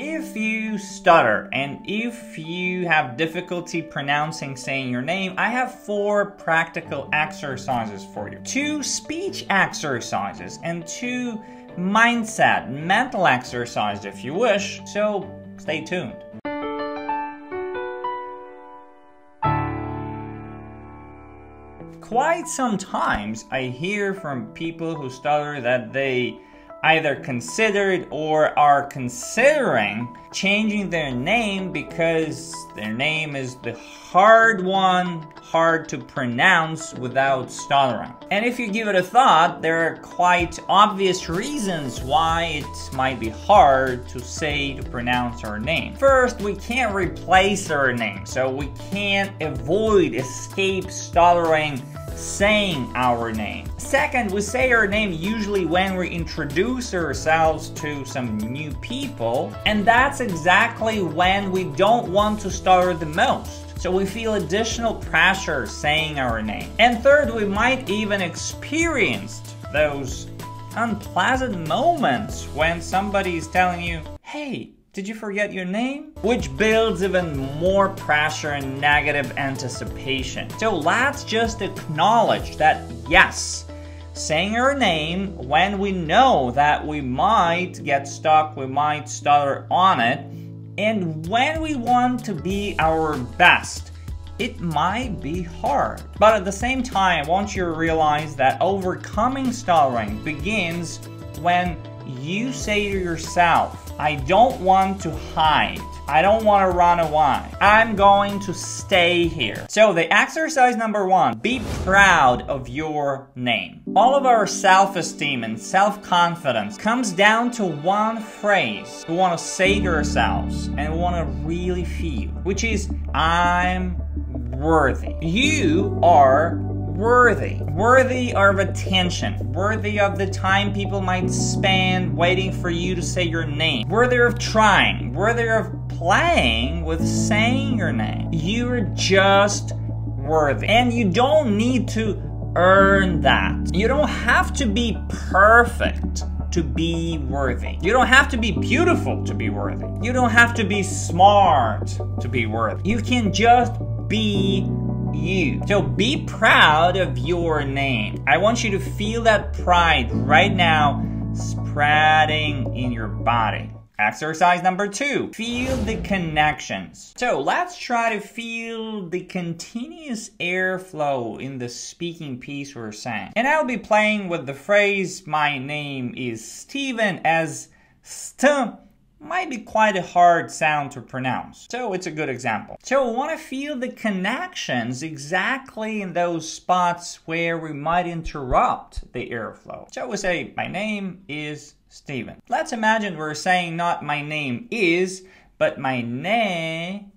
If you stutter and if you have difficulty pronouncing saying your name, I have 4 practical exercises for you. 2 speech exercises and 2 mindset, mental exercises if you wish, so stay tuned. Quite sometimes I hear from people who stutter that they either considered or are considering changing their name because their name is the hard one, hard to pronounce without stuttering. And if you give it a thought, there are quite obvious reasons why it might be hard to say, to pronounce our name. First, we can't replace our name, so we can't escape stuttering saying our name. Second, we say our name usually when we introduce ourselves to some new people, and that's exactly when we don't want to stutter the most. So we feel additional pressure saying our name. And third, we might even experience those unpleasant moments when somebody is telling you, "Hey, did you forget your name?" Which builds even more pressure and negative anticipation. So let's just acknowledge that yes, saying our name when we know that we might get stuck, we might stutter on it, and when we want to be our best, it might be hard. But at the same time, I want you to realize that overcoming stuttering begins when you say to yourself, "I don't want to hide. I don't want to run away. I'm going to stay here." So the exercise number 1, be proud of your name. All of our self-esteem and self-confidence comes down to one phrase we want to say to ourselves and we want to really feel, which is, "I'm worthy." You are worthy. Worthy of attention. Worthy of the time people might spend waiting for you to say your name. Worthy of trying. Worthy of playing with saying your name. You're just worthy. And you don't need to earn that. You don't have to be perfect to be worthy. You don't have to be beautiful to be worthy. You don't have to be smart to be worthy. You can just be you. So be proud of your name. I want you to feel that pride right now spreading in your body. Exercise number 2, feel the connections. So let's try to feel the continuous airflow in the speaking piece we're saying. And I'll be playing with the phrase, "My name is Steven," as st might be quite a hard sound to pronounce. So it's a good example. So we want to feel the connections exactly in those spots where we might interrupt the airflow. So we say, "My name is Steven." Let's imagine we're saying not "my name is," but "my name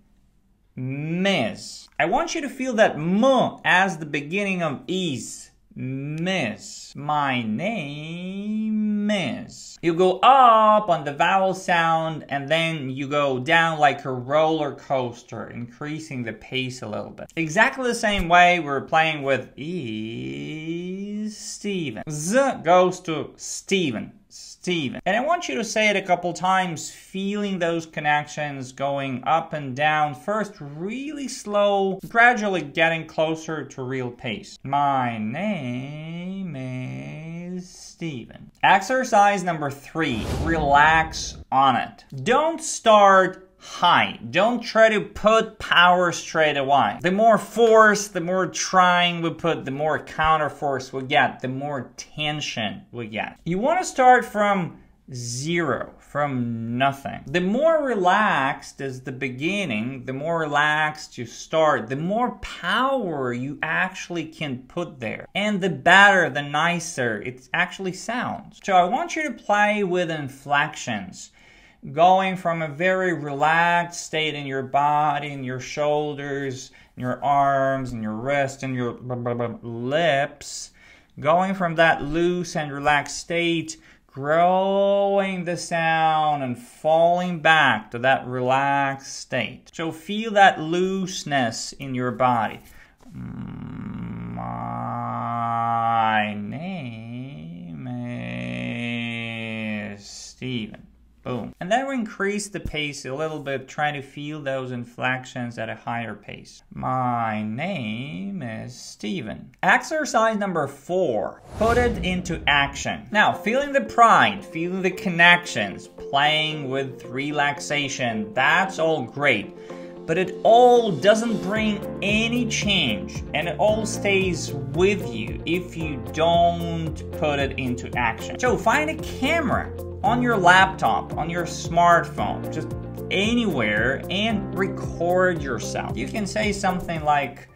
is." I want you to feel that m as the beginning of is. Miss. My name is. You go up on the vowel sound and then you go down like a roller coaster, increasing the pace a little bit. Exactly the same way we're playing with is Steven. Z goes to Steven. Steven. And I want you to say it a couple times, feeling those connections going up and down. First, really slow, gradually getting closer to real pace. My name is Steven. Exercise number 3, relax on it. Don't start high. Don't try to put power straight away. The more force, the more trying we put, the more counter force we get, the more tension we get. You want to start from 0, from nothing. The more relaxed is the beginning, the more relaxed you start, the more power you actually can put there. And the better, the nicer it actually sounds. So I want you to play with inflections, going from a very relaxed state in your body, in your shoulders, in your arms, in your wrists, and your lips, going from that loose and relaxed state, growing the sound and falling back to that relaxed state. So feel that looseness in your body. My name is Steven. Boom. And then we increase the pace a little bit, try to feel those inflections at a higher pace. My name is Steven. Exercise number 4. Put it into action. Now, feeling the pride, feeling the connections, playing with relaxation, that's all great. But it all doesn't bring any change, and it all stays with you if you don't put it into action. So find a camera on your laptop, on your smartphone, just anywhere, and record yourself. You can say something like,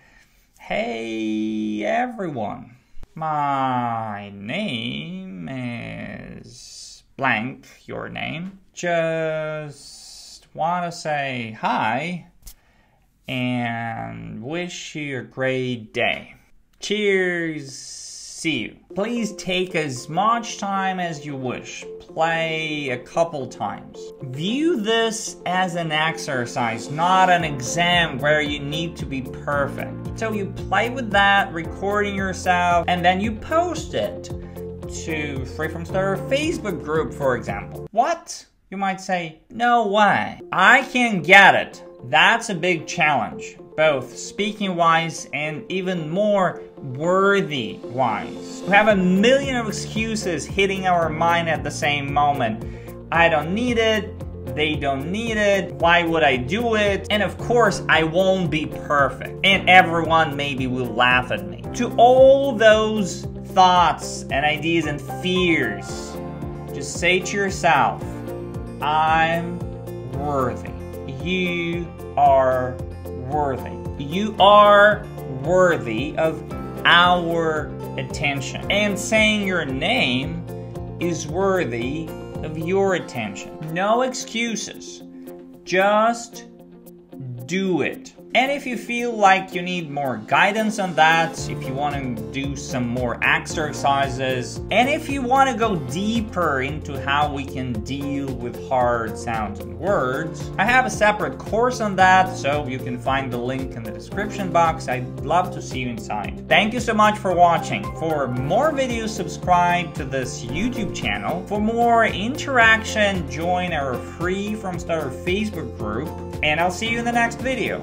"Hey everyone, my name is blank, your name. Just want to say hi and wish you a great day. Cheers, see you." Please take as much time as you wish. Play a couple times. View this as an exercise, not an exam where you need to be perfect. So you play with that, recording yourself, and then you post it to Free From Stutter Facebook group, for example. What? You might say, no way. I can get it. That's a big challenge, both speaking-wise and even more worthy-wise. We have a million of excuses hitting our mind at the same moment. I don't need it, they don't need it, why would I do it? And of course, I won't be perfect. And everyone maybe will laugh at me. To all those thoughts and ideas and fears, just say to yourself, I'm worthy. You are worthy. You are worthy of our attention. And saying your name is worthy of your attention. No excuses. Just do it. And if you feel like you need more guidance on that, if you want to do some more exercises, and if you want to go deeper into how we can deal with hard sounds and words, I have a separate course on that, so you can find the link in the description box. I'd love to see you inside. Thank you so much for watching. For more videos, subscribe to this YouTube channel. For more interaction, join our Free From Stutter Facebook group, and I'll see you in the next video.